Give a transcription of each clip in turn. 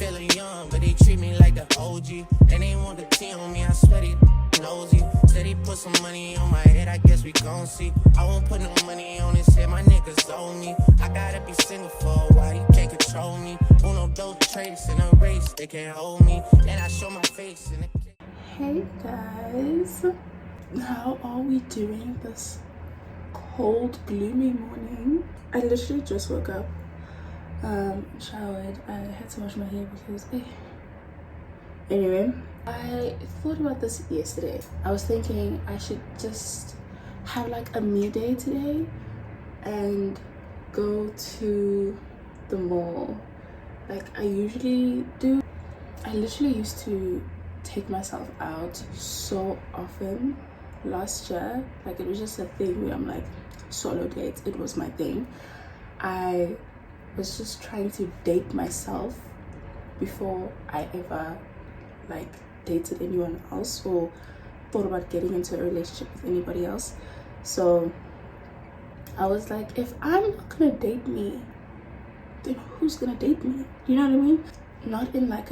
feeling young, but they treat me like the OG. And they want the tea on me, I swear they nosy. Said he put some money on my head, I guess we gon' see. I won't put no money on his head, my niggas owe me. I gotta be single for a while, he can't control me. Uno, those traits in a race, they can't hold me. And I show my face in the... Hey guys, how are we doing this cold, gloomy morning? I literally just woke up, showered. I had to wash my hair because anyway, I thought about this yesterday. I was thinking I should just have like a me day today and go to the mall like I usually do. I literally used to take myself out so often last year. Like, it was just a thing where I'm like, solo dates, it was my thing. I was just trying to date myself before I ever like dated anyone else or thought about getting into a relationship with anybody else. So I was like, if I'm not gonna date me, then who's gonna date me? You know what I mean? Not in like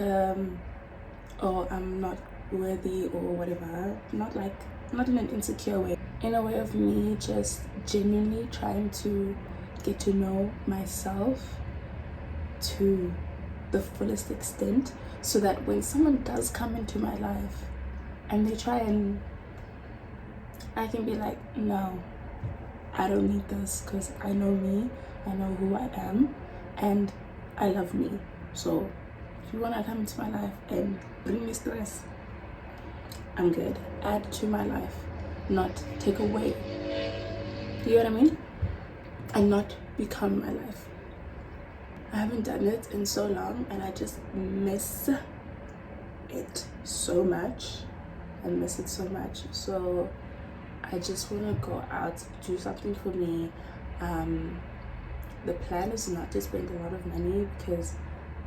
oh, I'm not worthy or whatever, not in an insecure way, in a way of me just genuinely trying to get to know myself to the fullest extent, so that when someone does come into my life and they try, and I can be like, no, I don't need this, because I know me, I know who I am, and I love me. So if you want to come into my life and bring me stress, I'm good. Add to my life, not take away. Do you know what I mean? And not become my life. I haven't done it in so long, and I just miss it so much. I miss it so much. So I just want to go out, do something for me. The plan is not to spend a lot of money, because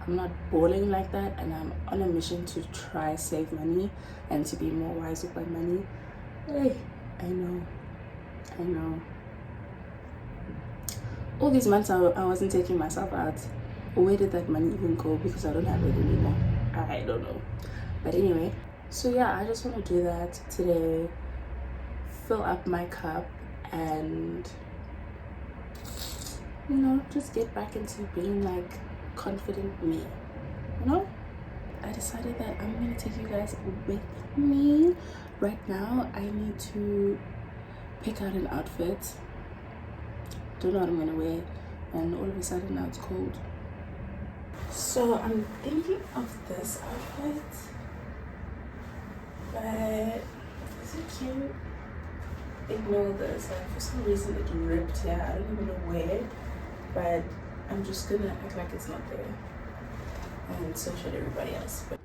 I'm not balling like that, and I'm on a mission to try save money and to be more wise with my money. Hey, I know. All these months I wasn't taking myself out. Where did that money even go? Because I don't have it anymore. I don't know. But anyway, so yeah, I just want to do that today. Fill up my cup and, you know, just get back into being like confident me, you know. I decided that I'm gonna take you guys with me. Right now I need to pick out an outfit. Don't know what I'm gonna wear, and all of a sudden now it's cold. So I'm thinking of this outfit, but is it cute? Ignore this, like for some reason it ripped here. I don't even know where, but I'm just gonna act like it's not there, and so should everybody else. But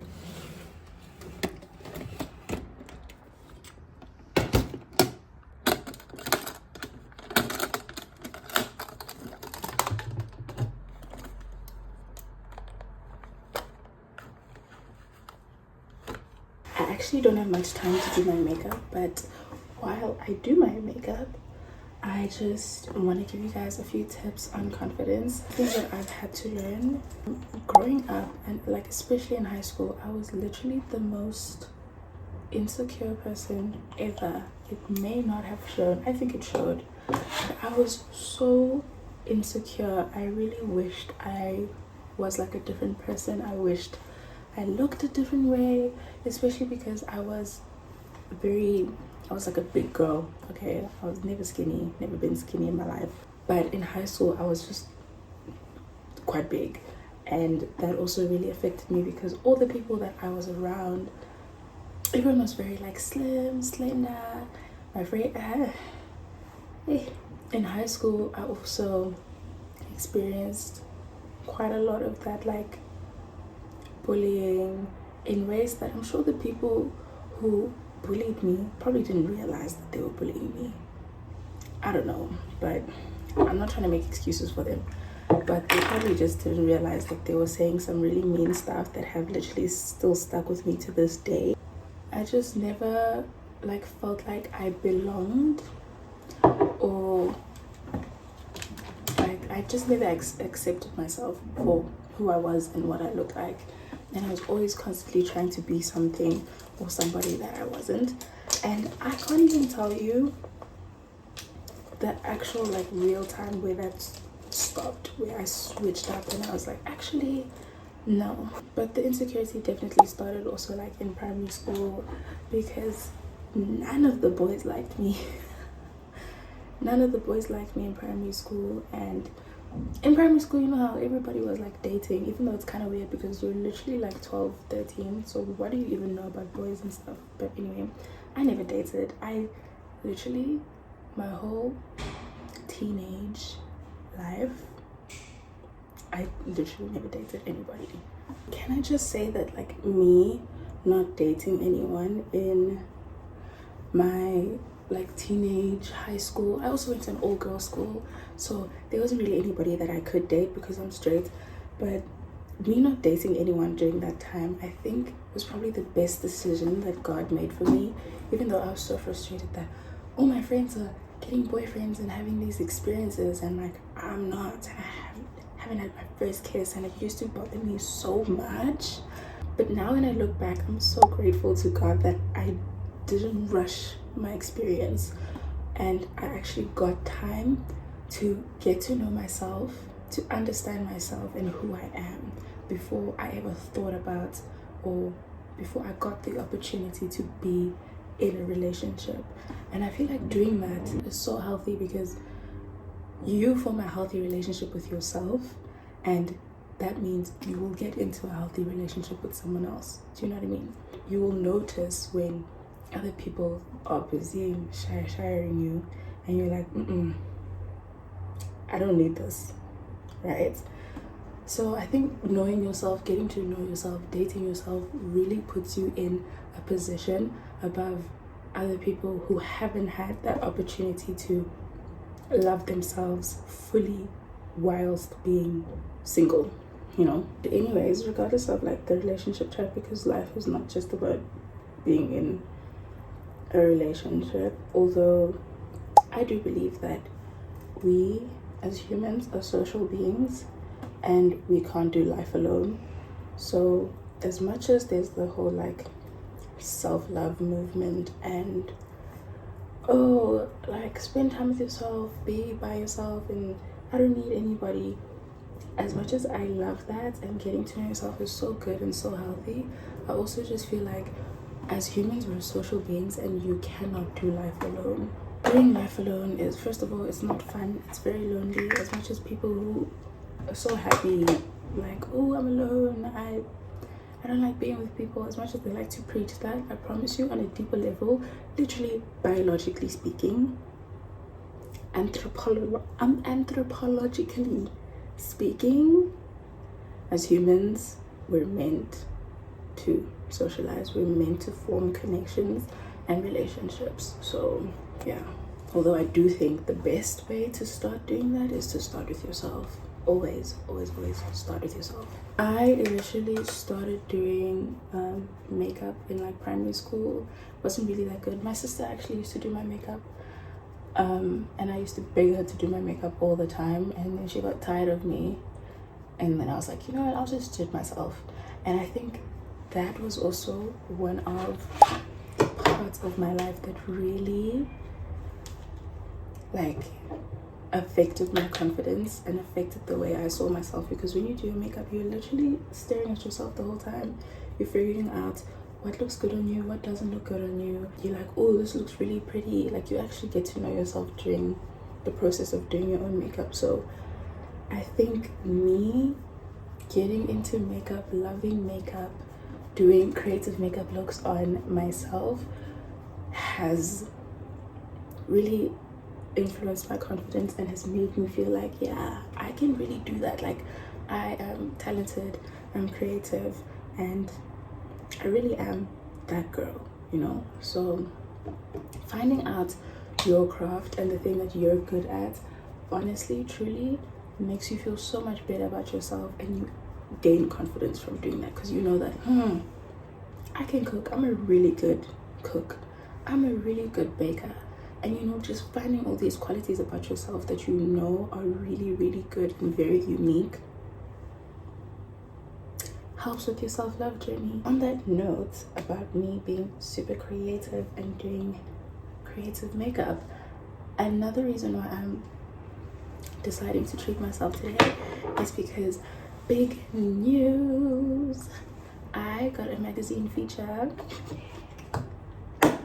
I actually don't have much time to do my makeup, but while I do my makeup, I just want to give you guys a few tips on confidence, things that I've had to learn growing up, and like especially in high school. I was literally the most insecure person ever. It may not have shown, I think it showed, but I was so insecure. I really wished I was like a different person. I wished I looked a different way, especially because I was like a big girl. Okay, I was never skinny, never been skinny in my life, but in high school I was just quite big, and that also really affected me because all the people that I was around, everyone was very like slim, slender. My friend, in high school I also experienced quite a lot of that, like bullying, in ways that I'm sure the people who bullied me probably didn't realize that they were bullying me. I don't know, but I'm not trying to make excuses for them, but they probably just didn't realize that they were saying some really mean stuff that have literally still stuck with me to this day. I just never like felt like I belonged, or like I just never accepted myself for who I was and what I looked like. and I was always constantly trying to be something or somebody that I wasn't. And I can't even tell you the actual like real time where that stopped, where I switched up and I was like, actually no. But the insecurity definitely started also like in primary school, because none of the boys liked me. None of the boys liked me in primary school. And in primary school, you know how everybody was like dating, even though it's kind of weird because you're literally like 12, 13, so what do you even know about boys and stuff? But anyway, I never dated. I literally, my whole teenage life, I literally never dated anybody. Can I just say that like me not dating anyone in my like teenage high school, I also went to an all-girls school, so there wasn't really anybody that I could date because I'm straight. But me not dating anyone during that time, I think was probably the best decision that God made for me, even though I was so frustrated that all my friends are getting boyfriends and having these experiences and like I'm not. I haven't had my first kiss, and it used to bother me so much. But now when I look back, I'm so grateful to God that I didn't rush my experience, and I actually got time to get to know myself, to understand myself and who I am before I ever thought about, or before I got the opportunity to be in a relationship. And I feel like doing that is so healthy, because you form a healthy relationship with yourself, and that means you will get into a healthy relationship with someone else. Do you know what I mean? You will notice when other people are busy sharing you and you're like, I don't need this, right? So I think knowing yourself, getting to know yourself, dating yourself really puts you in a position above other people who haven't had that opportunity to love themselves fully whilst being single, you know. Anyways, regardless of like the relationship type, because life is not just about being in a relationship, although I do believe that we as humans are social beings and we can't do life alone. So as much as there's the whole like self-love movement and like spend time with yourself, be by yourself, and I don't need anybody, as much as I love that and getting to know yourself is so good and so healthy, I also just feel like as humans we're social beings and you cannot do life alone. Doing life alone is, first of all, it's not fun, it's very lonely. As much as people who are so happy, like, oh, I'm alone, I don't like being with people, as much as they like to preach that, I promise you on a deeper level, literally biologically speaking, anthropologically speaking, as humans, we're meant to socialize, we're meant to form connections and relationships. So yeah, although I do think the best way to start doing that is to start with yourself. Always start with yourself. I initially started doing makeup in like primary school. Wasn't really that good. My sister actually used to do my makeup, and I used to beg her to do my makeup all the time, and then she got tired of me, and then I was like, you know what, I'll just do it myself. And I think that was also one of the parts of my life that really like affected my confidence and affected the way I saw myself. Because when you do your makeup, you're literally staring at yourself the whole time. You're figuring out what looks good on you, what doesn't look good on you. You're like, oh, this looks really pretty. Like, you actually get to know yourself during the process of doing your own makeup. So I think me getting into makeup, loving makeup, doing creative makeup looks on myself has really influenced my confidence and has made me feel like, yeah, I can really do that. Like, I am talented, I'm creative, and I really am that girl, you know. So finding out your craft and the thing that you're good at, honestly, truly makes you feel so much better about yourself, and you gain confidence from doing that, because you know that I can cook, I'm a really good cook, I'm a really good baker. And you know, just finding all these qualities about yourself that you know are really, really good and very unique helps with your self-love journey. On that note about me being super creative and doing creative makeup, another reason why I'm deciding to treat myself today is because big news, I got a magazine feature.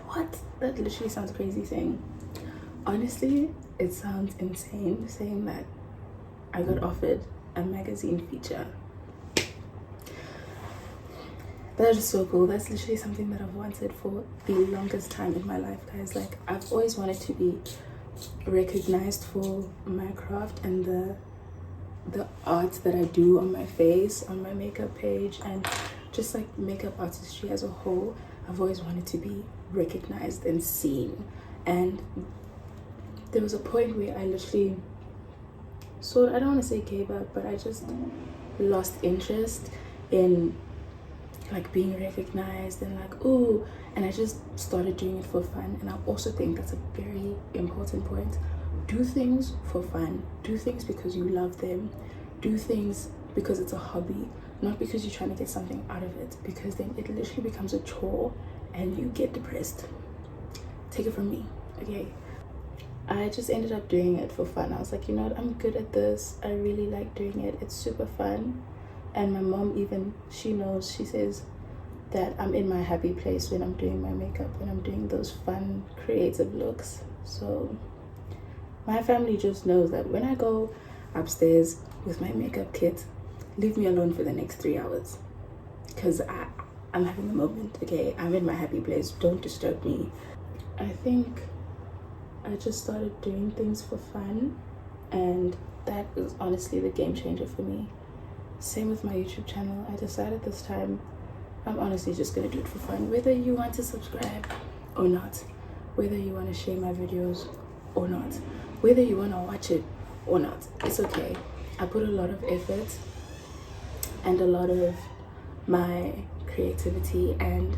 What? That literally sounds crazy saying. Honestly, it sounds insane saying that I got offered a magazine feature. That is so cool. That's literally something that I've wanted for the longest time in my life, guys. Like, I've always wanted to be recognized for my craft and the art that I do on my face, on my makeup page, and just like makeup artistry as a whole. I've always wanted to be recognized and seen. And there was a point where I literally I don't want to say gave up, but I just lost interest in like being recognized and like, ooh, and I just started doing it for fun. And I also think that's a very important point. Do things for fun. Do things because you love them. Do things because it's a hobby, not because you're trying to get something out of it, because then it literally becomes a chore and you get depressed. Take it from me, okay? I just ended up doing it for fun. I was like, you know what, I'm good at this. I really like doing it. It's super fun. And my mom even, she knows, she says that I'm in my happy place when I'm doing my makeup, when I'm doing those fun, creative looks. So my family just knows that when I go upstairs with my makeup kit, leave me alone for the next 3 hours. Because I'm having a moment, okay? I'm in my happy place. Don't disturb me. I think I just started doing things for fun, and that is honestly the game changer for me. Same with my YouTube channel. I decided this time I'm honestly just gonna do it for fun, whether you want to subscribe or not, whether you want to share my videos or not, whether you want to watch it or not. It's okay. I put a lot of effort and a lot of my creativity and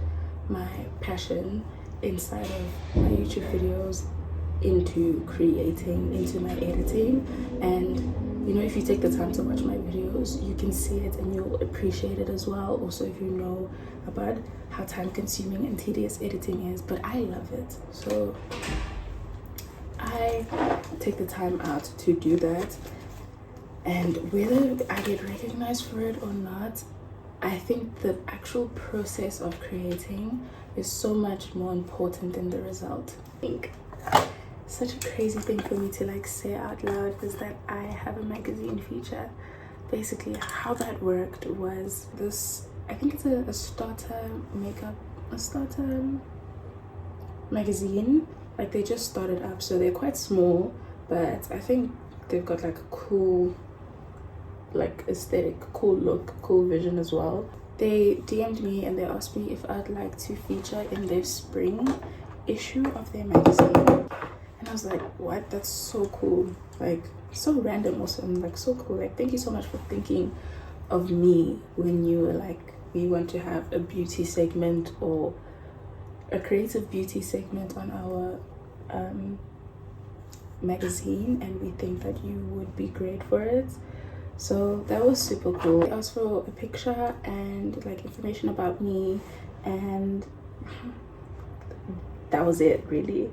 my passion inside of my YouTube videos, into creating, into my editing. And you know, if you take the time to watch my videos, you can see it and you'll appreciate it as well. Also, if you know about how time consuming and tedious editing is, but I love it. So I take the time out to do that. And whether I get recognized for it or not, I think the actual process of creating is so much more important than the result. I think such a crazy thing for me to like say out loud is that I have a magazine feature. Basically how that worked was this, I think it's a starter magazine. Like, they just started up, so they're quite small, but I think they've got like a cool like aesthetic, cool look, cool vision as well. They DM'd me and they asked me if I'd like to feature in their spring issue of their magazine. And I was like, what? That's so cool. Like, so random also. I'm like, so cool. Like, thank you so much for thinking of me when you were like, we want to have a beauty segment or a creative beauty segment on our magazine, and we think that you would be great for it. So that was super cool. They asked for a picture and like information about me, and that was it really.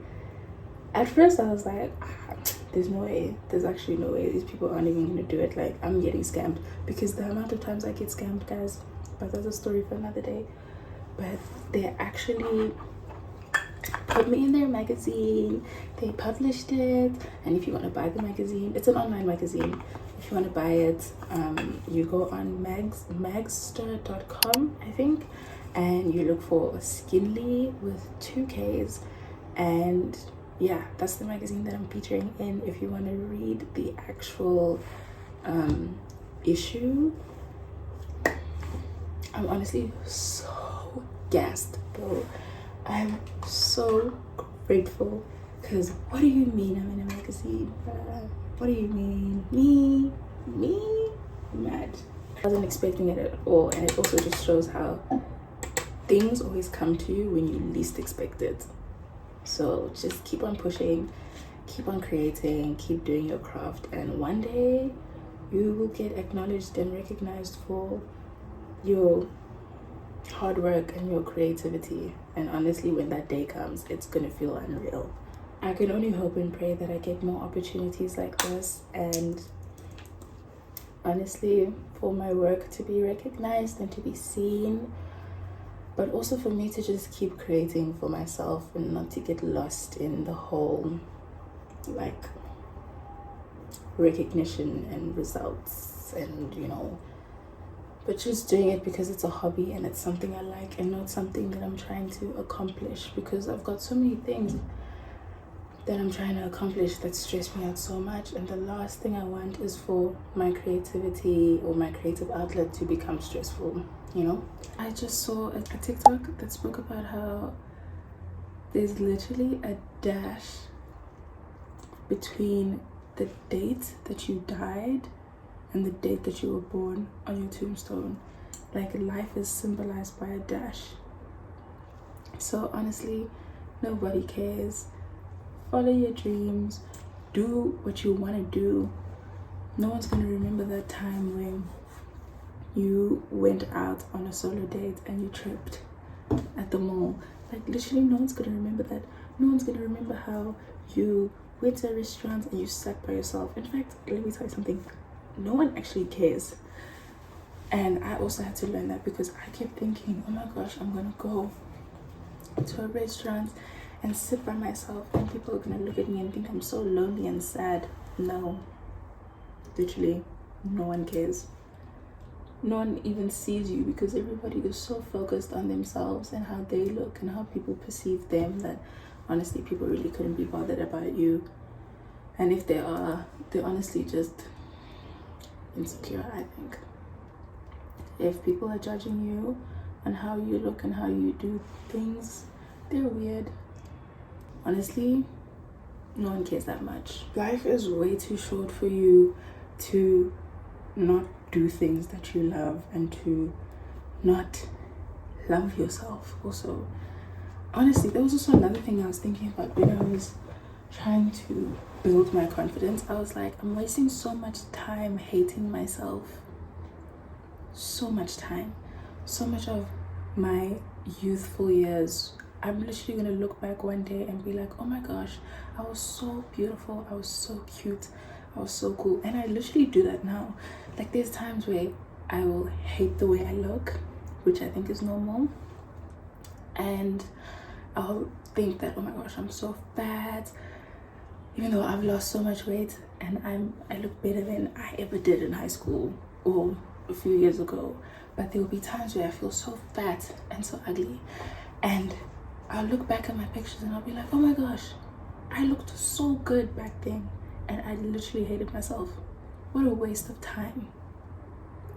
At first I was like, there's no way, there's actually no way these people aren't even gonna do it. Like, I'm getting scammed, because the amount of times I get scammed, guys, but that's a story for another day. But they actually put me in their magazine, they published it. And if you want to buy the magazine, it's an online magazine. If you want to buy it, you go on magster.com, I think, and you look for Skinly with 2 K's, and yeah, that's the magazine that I'm featuring in. If you want to read the actual issue, I'm honestly so gassed, bro. I'm so grateful, because what do you mean I'm in a magazine? What do you mean? Me? Mad. I wasn't expecting it at all, and it also just shows how things always come to you when you least expect it. So just keep on pushing, keep on creating, keep doing your craft, and one day you will get acknowledged and recognized for your hard work and your creativity. And honestly, when that day comes, it's gonna feel unreal. I can only hope and pray that I get more opportunities like this, and honestly, for my work to be recognized and to be seen, but also for me to just keep creating for myself and not to get lost in the whole like recognition and results, and but just doing it because it's a hobby and it's something I like and not something that I'm trying to accomplish, because I've got so many things that I'm trying to accomplish that stress me out so much, and the last thing I want is for my creativity or my creative outlet to become stressful. I just saw a TikTok that spoke about how there's literally a dash between the date that you died and the date that you were born on your tombstone. Like, life is symbolized by a dash. So honestly, nobody cares. Follow your dreams, do what you want to do. No one's going to remember that time when you went out on a solo date and you tripped at the mall. Like, literally, no one's going to remember that. No one's going to remember how you went to a restaurant and you sat by yourself. In fact, let me tell you something. No one actually cares. And I also had to learn that, because I kept thinking, oh my gosh, I'm going to go to a restaurant and sit by myself and people are going to look at me and think I'm so lonely and sad. No. Literally, no one cares. No one even sees you, because everybody is so focused on themselves and how they look and how people perceive them, that honestly people really couldn't be bothered about you. And if they are, they're honestly just insecure, I think. If people are judging you on how you look and how you do things, they're weird. Honestly, no one cares that much. Life is way too short for you to not do things that you love and to not love yourself also. Honestly, there was also another thing I was thinking about when I was trying to build my confidence. I was like, I'm wasting so much time hating myself. So much time. So much of my youthful years. I'm literally gonna look back one day and be like, oh my gosh, I was so beautiful, I was so cute, I was so cool. And I literally do that now. Like, there's times where I will hate the way I look, which I think is normal, and I'll think that, oh my gosh, I'm so fat, even though I've lost so much weight and I look better than I ever did in high school or a few years ago. But there will be times where I feel so fat and so ugly, and I'll look back at my pictures and I'll be like, oh my gosh, I looked so good back then, and I literally hated myself. What a waste of time,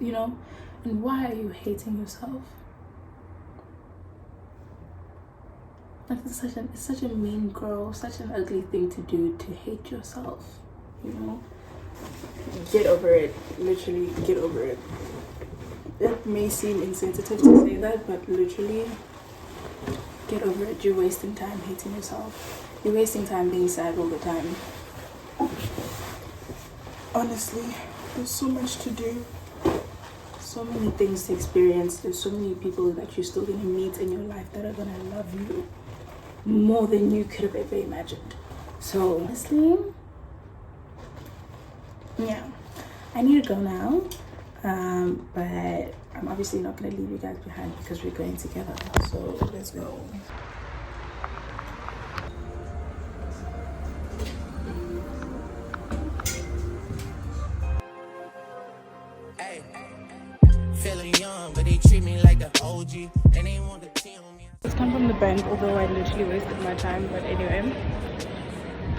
And why are you hating yourself? Like, it's such a mean girl, such an ugly thing to do, to hate yourself, Get over it. Literally, get over it. It may seem insensitive to say that, but literally, get over it. You're wasting time hating yourself. You're wasting time being sad all the time. Honestly, there's so much to do. So many things to experience. There's so many people that you're still going to meet in your life that are going to love you more than you could have ever imagined. So honestly, yeah, I need to go now. But I'm obviously not going to leave you guys behind, because we're going together. So let's go. Hey, feeling young, but they treat me like the OG. And they want to tea on me. It's come from the bank, although I literally wasted my time. But anyway,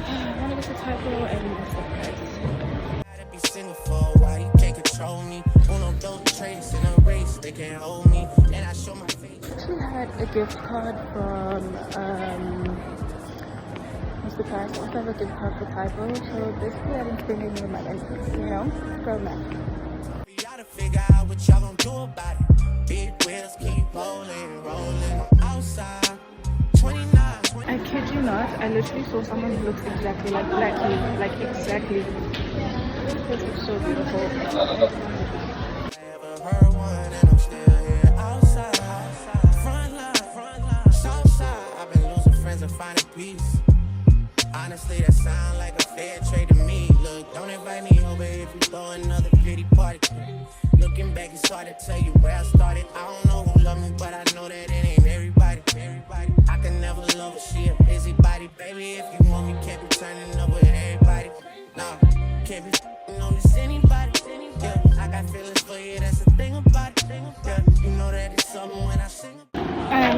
I want to get the typo and what's the price? Gotta be single for a while, you can't control me. Uno, those traits in a race, they can't hold me. And I show my face. I actually had a gift card from what's the price? I also have a gift card for typo. So basically, I've been spending with my instance, Go back. We gotta figure out what y'all gonna do about it. Big wheels keep rolling, rolling. I'm outside, 29. I kid you not, I literally saw someone who looks exactly like Blackie, like exactly. This looks so beautiful. I ever heard one, and I'm still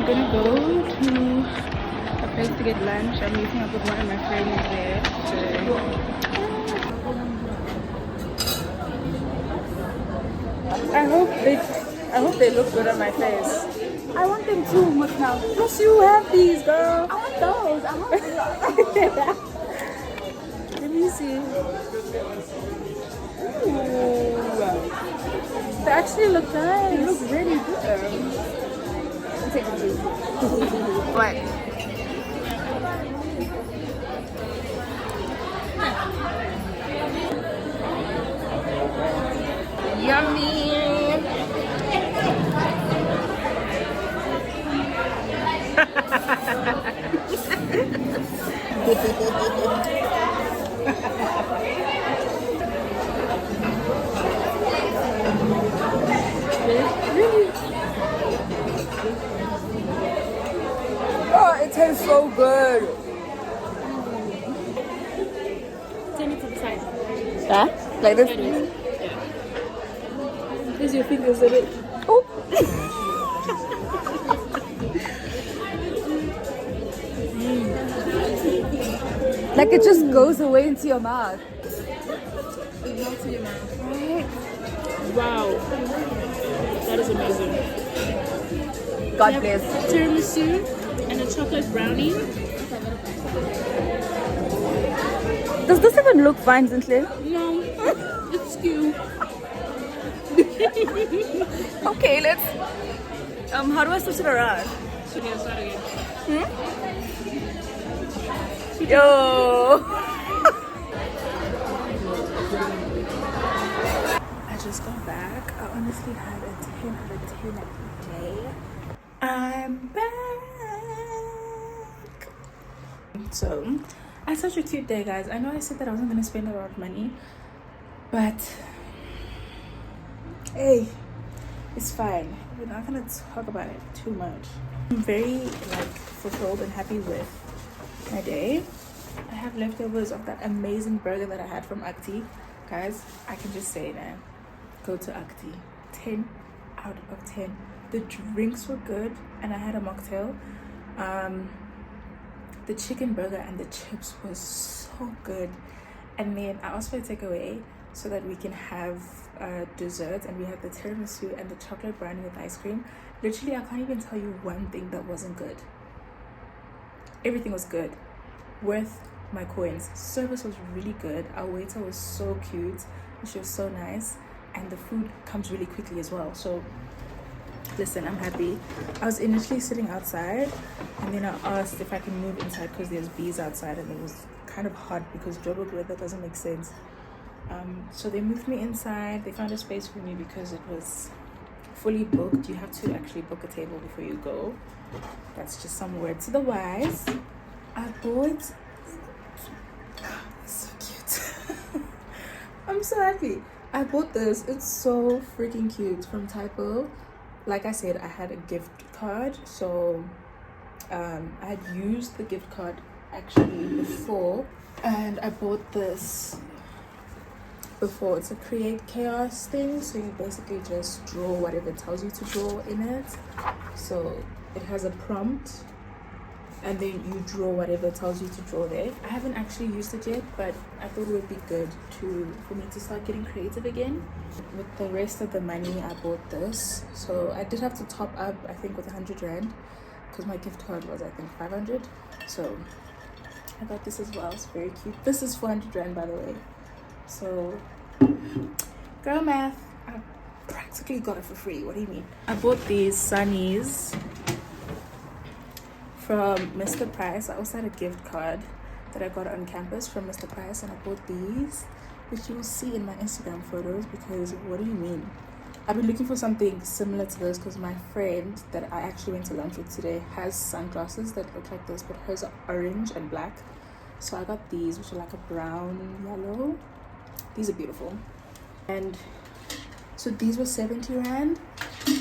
gonna go to a place to get lunch. I'm meeting up with one of my friends there. I hope they look good on my face. I want them too much now. Plus you have these, girl. I want those. I want those. Let me see. Ooh. They actually look nice. They look really good. Take a juice. What? Yummy. Oh, it tastes so good. Turn it to the side. Yeah? Like this? Use your fingers a bit. Oh. Like it just goes away into your mouth. It melts in your mouth. Wow. That is amazing. God We bless. have tiramisu and a chocolate brownie. Does this even look fine, Zintle? No, it's cute. Okay, let's. How do I switch it around? Start again. Yo. I just got back. I honestly had a 10 out of 10 day. I'm back. So, I had such a cute day, guys. I know I said that I wasn't going to spend a lot of money, but hey, it's fine. We're not going to talk about it too much. I'm very fulfilled and happy with my day. I have leftovers of that amazing burger that I had from Akti. Guys, I can just say that go to Akti. 10 out of 10. The drinks were good and I had a mocktail. The chicken burger and the chips was so good. And then I asked for a takeaway so that we can have dessert, and we had the tiramisu and the chocolate brownie with ice cream. Literally, I can't even tell you one thing that wasn't good. Everything was good. Worth my coins. Service was really good. Our waiter was so cute. She was so nice. And the food comes really quickly as well. So, listen, I'm happy. I was initially sitting outside, and then I asked if I can move inside because there's bees outside, and it was kind of hot because Joburg weather doesn't make sense. So they moved me inside. They found a space for me because it was fully booked. You have to actually book a table before you go. That's just some word to the wise. I bought... so cute. I'm so happy. I bought this. It's so freaking cute from Typo. Like I said, I had a gift card. So I had used the gift card actually before. And I bought this before. It's a create chaos thing. So you basically just draw whatever it tells you to draw in it. So it has a prompt, and then you draw whatever it tells you to draw there. I haven't actually used it yet, but I thought it would be good for me to start getting creative again. With the rest of the money, I bought this. So I did have to top up, I think, with 100 rand because my gift card was, I think, 500. So I got this as well. It's very cute. This is 400 rand, by the way. So girl math, I practically got it for free. What do you mean? I bought these sunnies from Mr. Price. I also had a gift card that I got on campus from Mr. Price, and I bought these, which you will see in my Instagram photos. Because what do you mean? I've been looking for something similar to this because my friend that I actually went to lunch with today has sunglasses that look like this, but hers are orange and black. So I got these, which are like a brown yellow. These are beautiful. And so these were 70 rand.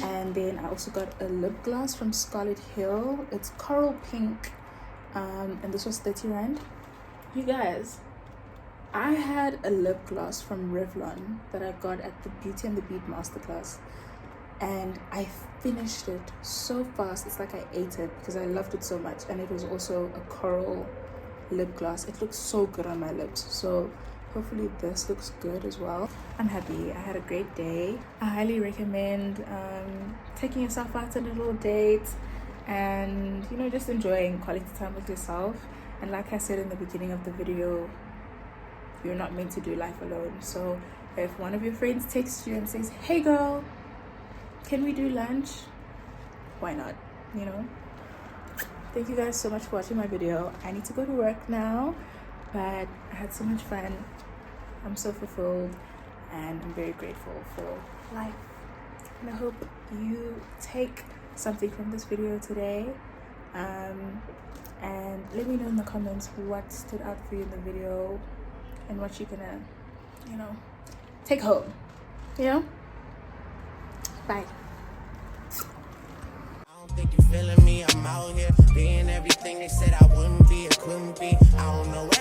And then I also got a lip gloss from Scarlet Hill. It's coral pink, and this was 30 rand. You guys, I had a lip gloss from Revlon that I got at the Beauty and the Beat masterclass. and I finished it so fast. It's like I ate it because I loved it so much. And it was also a coral lip gloss. It looks so good on my lips, so hopefully this looks good as well. I'm happy. I had a great day. I highly recommend taking yourself out on a little date and, you know, just enjoying quality time with yourself. And like I said in the beginning of the video, you're not meant to do life alone. So if one of your friends texts you and says, hey girl, can we do lunch? Why not, you know? Thank you guys so much for watching my video. I need to go to work now, but I had so much fun. I'm so fulfilled and I'm very grateful for life. And I hope you take something from this video today. And let me know in the comments what stood out for you in the video and what you're gonna, you know, take home. You know? Bye. I don't think you feeling me. I'm out here being everything they said I wouldn't be or couldn't be. I don't know what